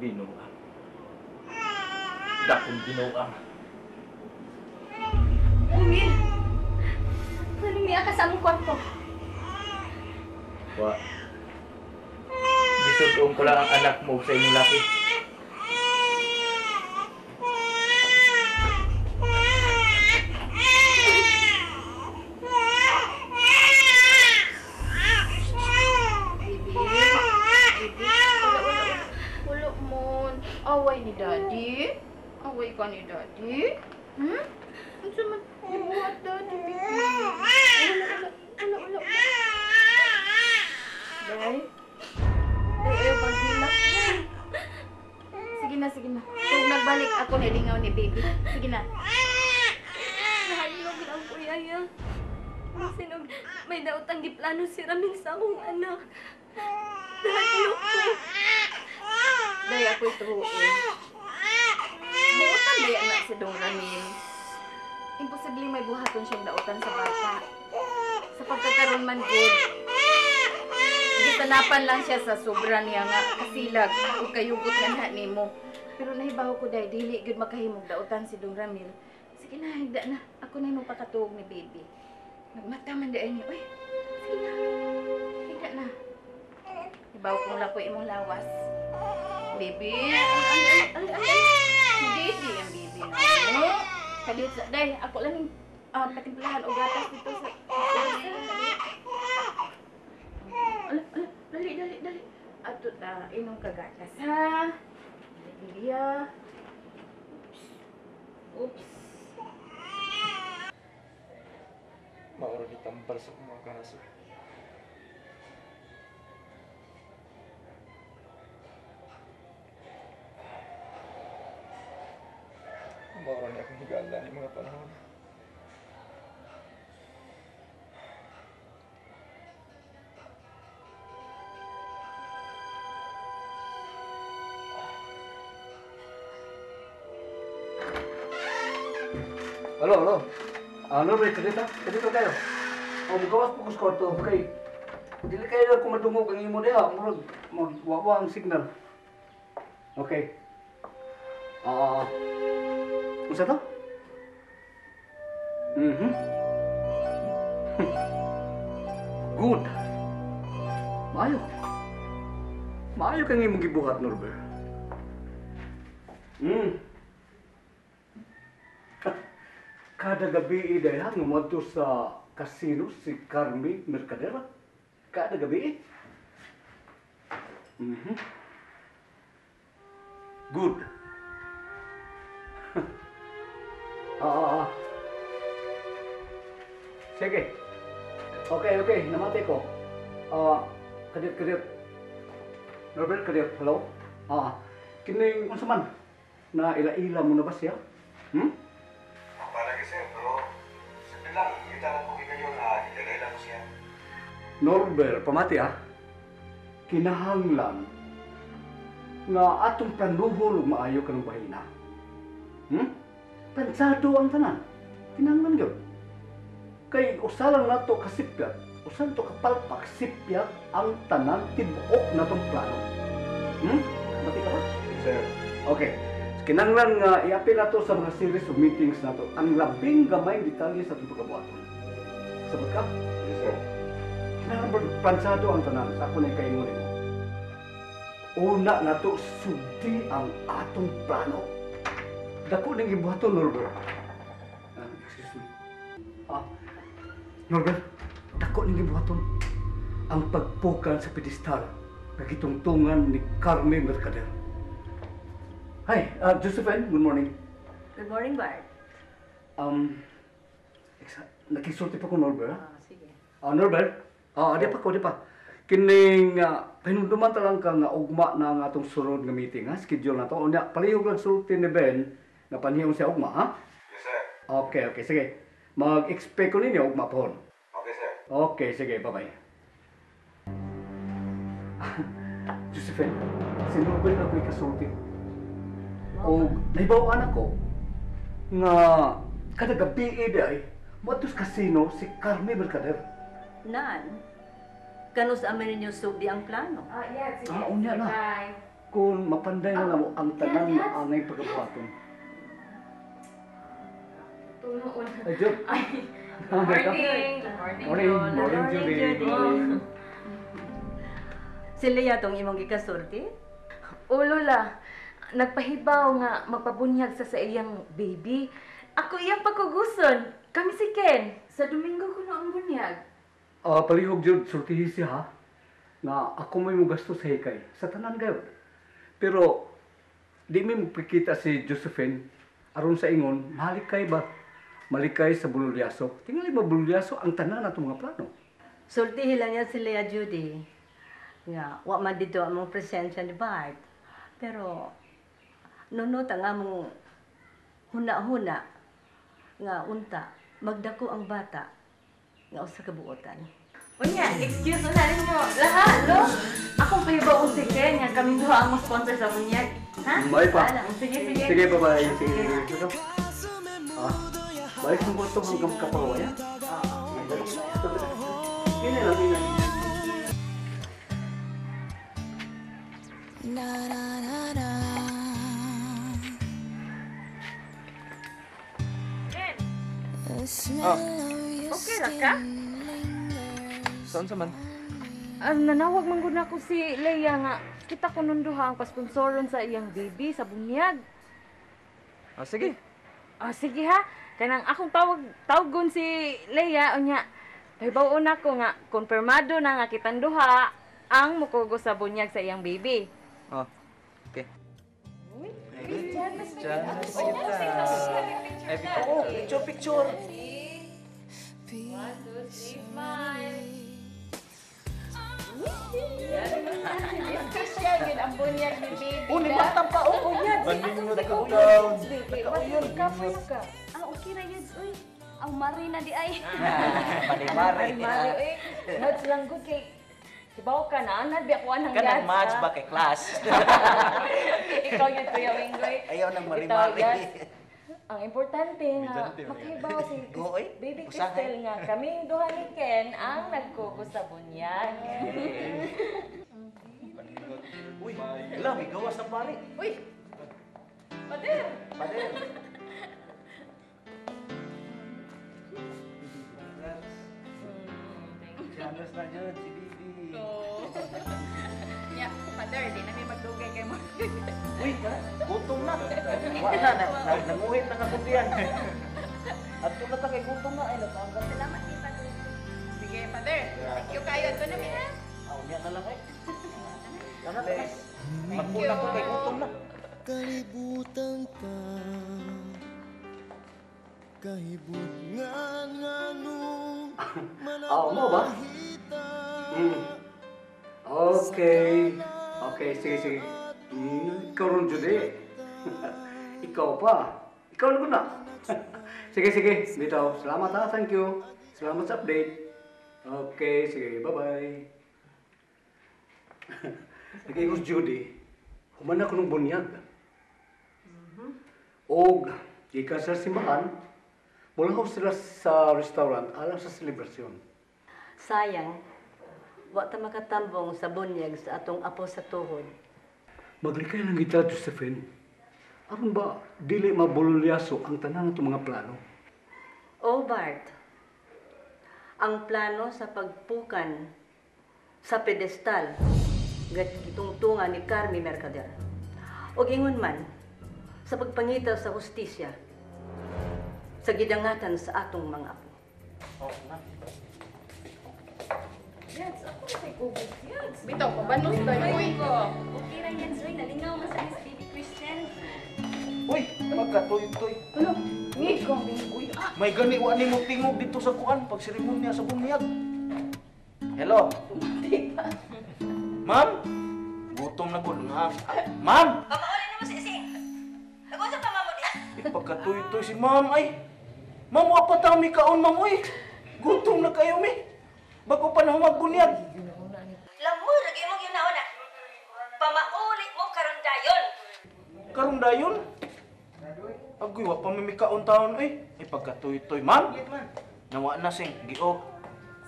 binuang. Dakong binuang. Lumi! Lumi, ka sa among kwarto. Wa. Gisudong ko lang ang anak mo sa inyong laki. Away ni Daddy? Away ka ni Daddy? Hmm? Ano sa man ibuhat, Daddy? Ulo. Day? Day, ayaw bang hilak? Sige na. Kung nagbalik ako, nilingaw ni baby. Sige na. Nahalog lang ko, Yaya. Sinog, may daotang giplano si Ramil sa akong anak. Nahalog ko. Day, ako'y turuin. Buotan ba yan na si Dong Ramil? Imposible may buhaton siyang dautan sa bata. Sa pagkakaroon man good. Gitanapan lang siya sa sobra niya nga kasilag o kayugot nga na nimo. Pero nahibaw ko dahil dili good makahimog dautan si Dong Ramil. Sige na, higda na. Ako na yung pakatuog ni baby. Nagmata man daan niyo. Uy, sige na. Higda na. Hibaw kong lapoy imong lawas. Baby, baby, ang baby na. Kalit sa, day, ako lang yung patimplahan o gatas dito sa... Dali. Ato ta, inong kagatas, ha? Dali, Oops. Mauro ditambal sa mga kaso. Mauro niya akong higala ni mga panahon. Halo. Norbert, kadito kayo. Magawas po ko sa kwarto, okay? Dili kayo na kumadungog ang imo diha, magwawa ang signal. Okay. Unsa to? Good. Maayo kang imong gibuhat, Norbert. Kada gabi dahil ngumadto sa casino si Carmi Mercadera. Kada gabi. Good. Sige. Okay. Namatay ko. Kadit. Norbert, kadit. Hello? Kining, unsa man? Na ila-ila mo na ba siya? Palagi sir, pero sabi lang, kita lang ko kayo na ilagay lang ko siya. Norbert, pamati kinahanglan nga atong planuhol ug maayo kanang bahina. Pensado ang tanan. Kinahanglan gyud. Kay usa lang nato kasipyat, usa to kapalpak sipyat ang tanan tibuok natong plano. Pamati ka ba? Sir. Okay. Kinahanglan nga i-apil nato sa mga series of meetings nato ang labing gamay detalye sa atong pagkabuhaton. Sabot ka? Yes, sir. Kinahanglan plansado ang tanan sa ako na ikaingon nimo. Una nato sugdi ang atong plano. Dako ning gibuhaton, Norbert. Excuse me. Norbert, dako ning gibuhaton ang pagpukan sa pedestal nga gitungtungan ni Carmen Mercader. Hi, Josephine, good morning. Good morning, Bart. Nakisulti pa ko, Norbert. Sige. Norbert, di pa. Kining, pinunduman talang ka nga ugma na nga atong sunod nga meeting, ha? Schedule na to. Unya, palihog lang sulti ni Ben, nga panihong siya ugma, ha? Yes, sir. Okay, sige. Mag-expect ko ninyo ugma pohon. Okay, sir. Okay, sige, bye-bye. Josephine, si Norbert ako'y kasulti. O nahibaw anak ko nga kada gabi ay matos casino si Carmen Mercader. Nan, kanus amin ninyo sugdi ang plano. Yes, sige. Unya na. Bye. kung mapanday na mo ang tanan na angay pagkabuhaton. Tunoon. Ay, Jud. Morning. Morning, Judy. Sila yatong imong gikasulti? O Lola, nagpahibaw nga magpabunyag sa iyang baby. Ako iyang pagkuguson. Kami si Ken. Sa Domingo ko na ang bunyag. Palihog Jud, sultihi siya ha. Nga ako may mo gasto sa hikay. Sa tanan gayud. Pero, di may magpikita si Josephine. Aron sa ingon, malikay ba? Malikay sa bululyaso. Tingali ba bululyaso ang tanan na mga plano? Sultihi lang yan sila ya Judy. Nga, wa man dito among presensya ni Bart. Pero, nunot ang among huna-huna nga unta, magdako ang bata nga usa ka buotan. Unya, excuse na rin mo. Lahat, no? Akong pahibaw si Ken nga kaming duha ang sponsor sa bunyag. Ha? May pa. Sige, sige. Sige, bye-bye. Sige. Balik mo ko ito hanggang kapawa yan. Hindi lang, hindi lang. Okay ra ka? Saan sa man? Nanawag man gud ako si Leia nga kita ko nunduha ang pasponsoron sa iyang baby sa bunyag. Sige. Sige ha. Kanang akong tawgon si Leia unya. Pahibaw-on ako nga konfirmado na nga kitang duha ang mukugo sa bunyag sa iyang baby. Okay. Picture. Yan ang bunyag ni baby. Uni matang pa o yan. Maningot ka down. ka. Okay ra yun, uy. Ang marina di ay. Panimari. Nods lang gud kay Kibaw ka na, nabi ako anang Kanang yats, match ha? ba kay class? Ikaw yung Kuya Winggoy. Ayaw nang Ikaw, mari-mari. yats. Ang importante nga, makibaw si Oy, Baby usahay. Cristel nga, kaming duha ni Ken ang nagkuko sa bunyag. Uy, wala, may gawas ng pare. Uy! Pader! Pader. Janos na dyan, si Bibi. Yeah, Pader, di na may magdugay kay mo. Uy, gutom na. Wala na, nanguhit na kakundian. At kung nata kay gutom na, ay nagkaanggal. Salamat ni Pader. Sige, Pader. Thank you kayo. Ito na, ha? Aw, niya na lang eh. Ano na? Magpunta ko kay gutom na. Kalibutan ka kahibut nga nung Mo ba? Okay. Okay, sige. Ikaw rin, Judy. Ikaw pa. Ikaw na ko na. Sige. Bitaw. Salamat ha. Thank you. Salamat sa update. Okay, sige. Bye-bye. Nag-ingos, Judy. Human ako ng bunyag. O, ika sa simbahan, mula ko sila sa restaurant alang sa selebrasyon. Sayang, wa ta makatambong sa bunyag sa atong apo sa tuhod. Maglikay lang kita, Josephine. Aron ba, dili mabululyaso ang tanan ng mga plano? O Bart, ang plano sa pagpukan sa pedestal gitungtungan ni Carmi Mercader. O ingon man, sa pagpangita sa hustisya sa gidangatan sa atong mga apo. Yats, ako na kay Kubos. Yats. Bitaw, pabanos tayo. Uy ko. Okay ra yan, uy. Nalingaw man sa Miss Baby Christian. Uy, magkatoy-toy. Ano? Ngig ko, Winggoy. May gani wa ni mo tingog dito sa kuan pag seremonya sa bunyag. Hello. Ma'am? Gutom na gud nga. Ma'am? Pamaulin mo si Ising. Nag-usap pa mo di. Ipagkatoy-toy si ma'am ay. Ma'am, wa pa tayo may kaon, ma'am, uy. Gutom na kayo, mi. Bago pa na magbunyag. Lamoy lagi mo ginauna. Pamauli mo karon dayon. Karong dayon. Agoy, wa pa may kaon taon, uy. Ipagkatoy-toy, ma'am. Nawa na sing giog.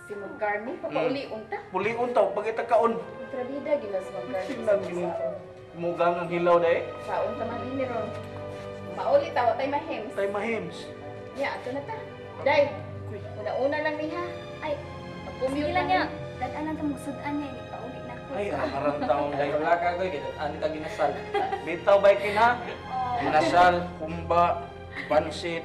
Si Magcarni, papauli unta. Puliun taw pag itagkaon. Kontrabida, gilas Magcarni. mugang ang hilaw day. Saon ka man ini ron. Mauli tawa tay mahims. Tay mahims. Ya, ato na ta. Day, una-una lang niha. Ay, Sige mag-commute lang niya. Dad-anan ta mo sudan niya. Ipauli na ko. Ay, akarang taong day. Wala ka ko, ani ka ginasal. Bitaw ba kin ha? Ginasal, kumba, pansit.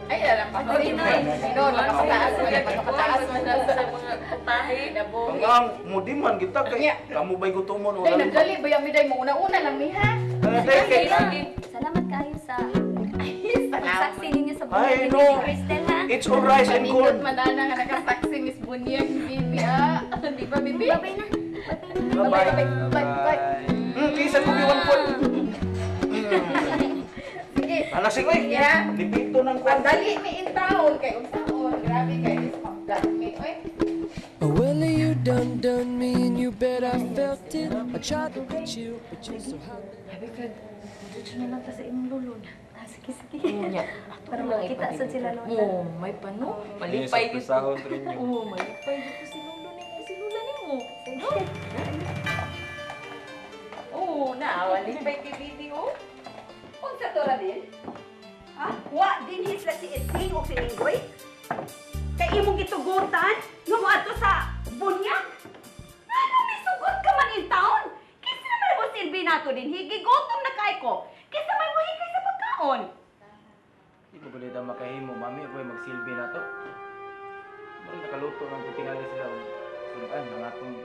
ay, alam pa ko rin. Sino, nakapataas mo na, nakapataas mo na sa mga putahe. Nabo. Ang mudiman kita kay Nya. kamu ba'y gutomon Day, wala. nagdali ba yung day mo? Una-una lang niha. Day kay Salamat kayo sa Ay, pagsaksi ninyo sa Ay, buhay ni no. Baby Cristel, ha? It's all rice and Panindot corn. manana nga nakasaksi, Miss Bunyag, Bibi, ah. Di ba, Bibi? Babay na. Bye-bye. Bye-bye. Kisa ko biwan po. Sige. Anak sige. Yeah. Lipito ng kwan. Pagdali ni Intaon, kay Unsaon. Grabe kay Miss Magdami. Oy. Oh, well, you done me, and you bet I felt it. I tried to hit you, but you're so hot. Happy Fred, dito na lang ta sa imong lulod. Sige, sige. Nya. Para makita sa sila lola. Oh, may pano. Malipay Yes, dito. sahon rin niyo. Oh, malipay dito si Lolo ni mo, si Lola ni mo. Sige. Oh, malipay kay Bibi, oh. Unsa to Ramil? Ha? Wa dinhi sila si Edwin o si Inggoy? Kay imong gitugutan nga moadto sa bunyag? Ano misugot ka man in town? Kinsa naman mo silbi nato dinhi? Gigutom na kay ko. Kinsa may muhikay sa pagkaon? Di mo gulit ang makahimo, mami. Ako magsilbi na to. Mali nakaluto ng putingali sila. Sunuan, ang atong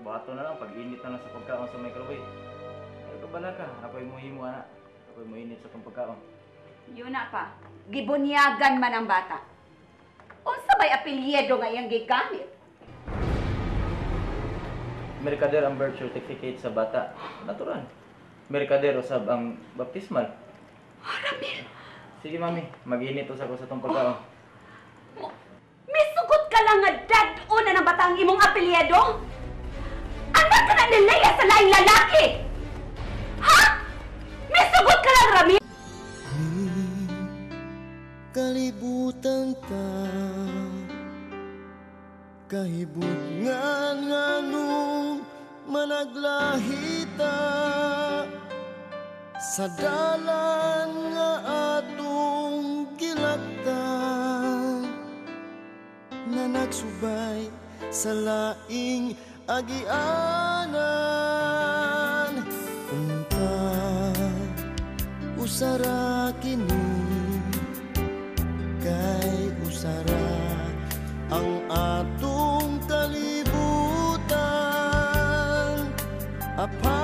bato na lang. Pag-init na lang sa pagkaon sa microwave. Ay, kabala ka. Ako'y muhimo, anak. Ako'y muinit sa itong pagkaon. Yun na pa. Gibunyagan man ang bata. Unsa may apelyido nga iyang gigamit? Merkader ang birth certificate sa bata. Natural. Merkader usab ang baptismal. Ramil, Sige, mami. Mag-init usab ko sa itong pagkaon. misugot ka lang nga dad-o na ng batang imong apelyido? Anak ka na ni Leia sa laing lalaki! Ha? Misugot ka lang, Ramil! Kalibutan ta kahibutngan nganong managlahita sa dalan nga atong gilaktan na nagsubay sa laing agianan unta usara kini kay usara ang atong kalibutan. Apa